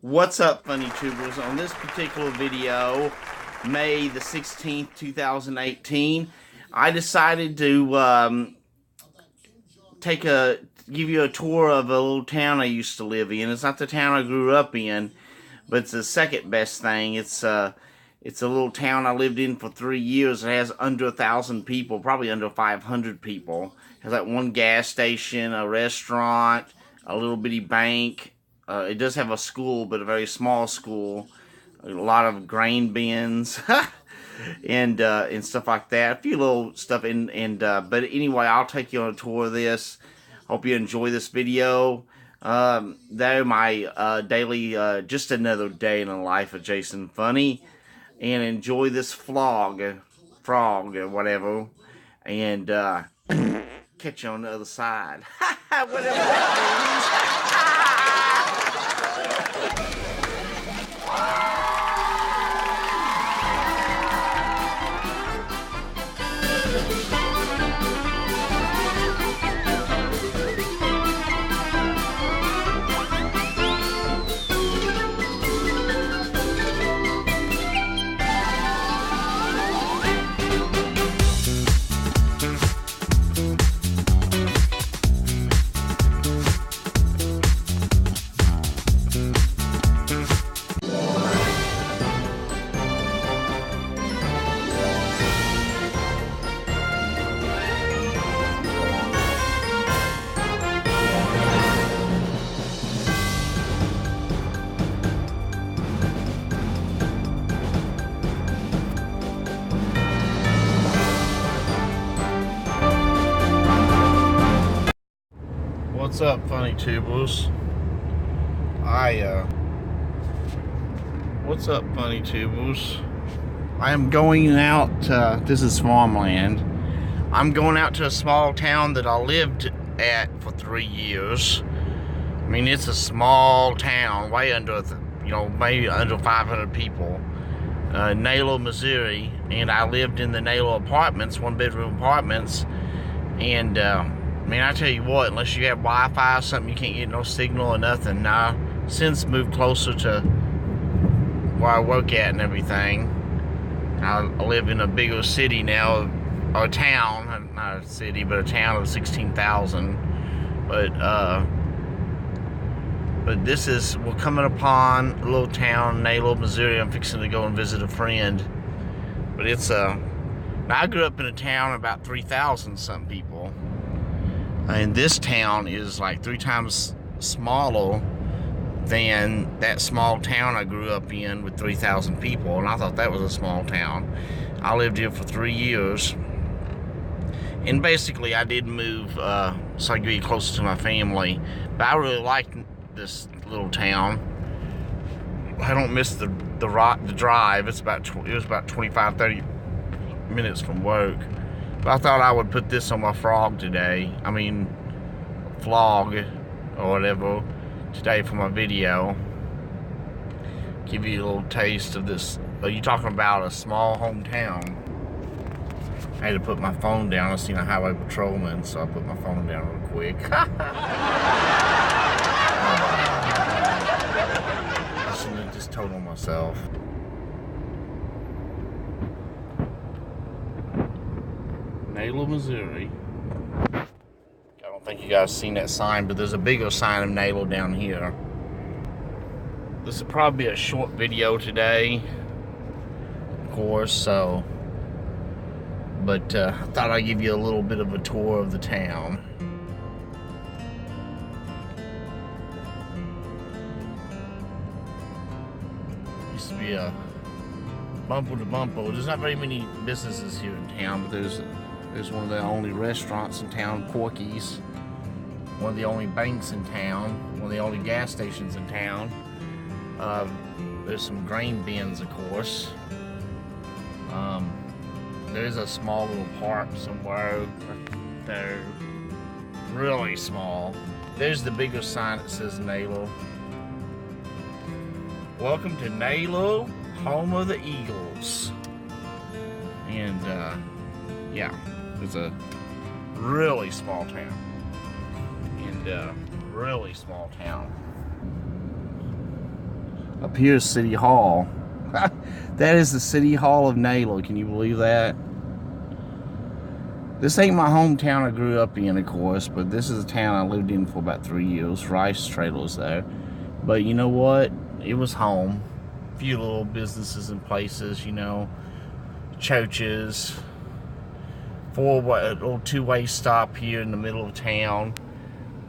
What's up, funny tubers? On this particular video, May the 16th, 2018, I decided to give you a tour of a little town I used to live in. It's not the town I grew up in, but it's the second best thing. It's a little town I lived in for 3 years. It has under 1,000 people, probably under 500 people. It has like one gas station, a restaurant, a little bitty bank. It does have a school, but a very small school. A lot of grain bins and stuff like that. A few little stuff. But anyway, I'll take you on a tour of this. Hope you enjoy this video. They're my daily, just another day in the life of Jason Funny. And enjoy this frog, or whatever. And catch you on the other side. Whatever that means. What's up, funny tubers? What's up, funny tubers? I am going out, this is farmland. I'm going out to a small town that I lived at for 3 years. I mean, it's a small town, way under, maybe under 500 people. Naylor, Missouri, and I lived in the Naylor apartments, one-bedroom apartments, and, I mean, I tell you what, unless you have Wi-Fi or something, you can't get no signal or nothing. Now, since moved closer to where I work at and everything, I live in a bigger city now, or a town, not a city, but a town of 16,000. But we're coming upon a little town, Naylor, Missouri. I'm fixing to go and visit a friend. But now I grew up in a town of about 3,000 some people. And this town is like 3 times smaller than that small town I grew up in with 3,000 people. And I thought that was a small town. I lived here for 3 years. And basically I did move so I could be closer to my family. But I really liked this little town. I don't miss the drive. It was about 25-30 minutes from work. But I thought I would put this on my vlog today. I mean, vlog or whatever today for my video. Give you a little taste of this. Are you talking about a small hometown? I had to put my phone down. I seen a highway patrolman, so I put my phone down real quick. I shouldn't have just told on myself. Naylor, Missouri. I don't think you guys seen that sign, but there's a bigger sign of Naylor down here. This will probably be a short video today, of course, so. But I thought I'd give you a little bit of a tour of the town. Used to be a bumper to bumper. There's not very many businesses here in town, but there's one of the only restaurants in town, Corky's. One of the only banks in town. One of the only gas stations in town. There's some grain bins, of course. There's a small little park somewhere. They're really small. There's the bigger sign that says Naylor. Welcome to Naylor, home of the Eagles. And yeah, it's a really small town. And really small town. Up here is City Hall. That is the City Hall of Naylor. Can you believe that? This ain't my hometown I grew up in, of course, but this is a town I lived in for about 3 years. Rice trailers there. But you know what? It was home. A few little businesses and places, you know, churches, little two-way stop here in the middle of town.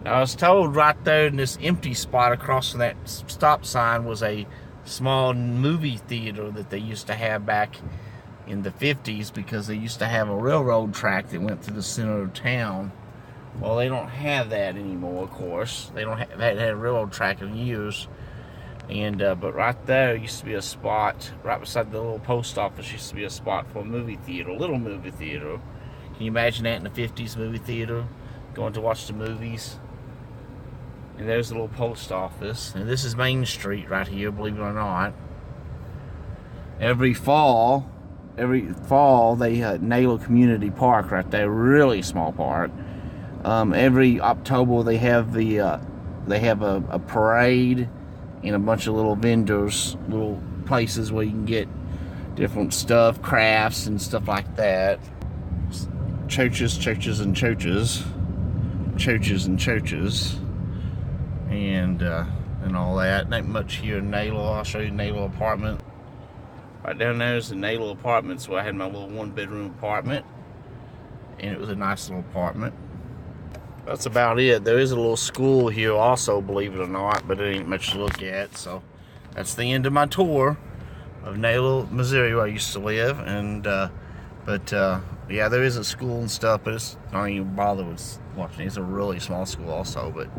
I was told right there in this empty spot across from that stop sign was a small movie theater that they used to have back in the 50s, because they used to have a railroad track that went through the center of town. Well, they don't have that anymore, of course. They haven't had a railroad track in years. And but right there used to be a spot, right beside the little post office used to be a spot for a movie theater, a little movie theater. Can you imagine that in the 50s, movie theater? Going to watch the movies. And there's the little post office. And this is Main Street right here, believe it or not. Every fall they had Naylor Community Park right there, really small park. Every October they have a parade and a bunch of little vendors, little places where you can get different stuff, crafts and stuff like that. Churches and churches, and all that. Not much here in Naylor. I'll show you Naylor apartment. Right down there is the Naylor apartments where I had my little 1-bedroom apartment, and it was a nice little apartment. That's about it. There is a little school here also, believe it or not, but it ain't much to look at. So that's the end of my tour of Naylor, Missouri, where I used to live. And yeah, there is a school and stuff, but it's don't even bother with watching. It's a really small school also. But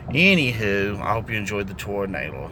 anywho, I hope you enjoyed the tour of Naylor.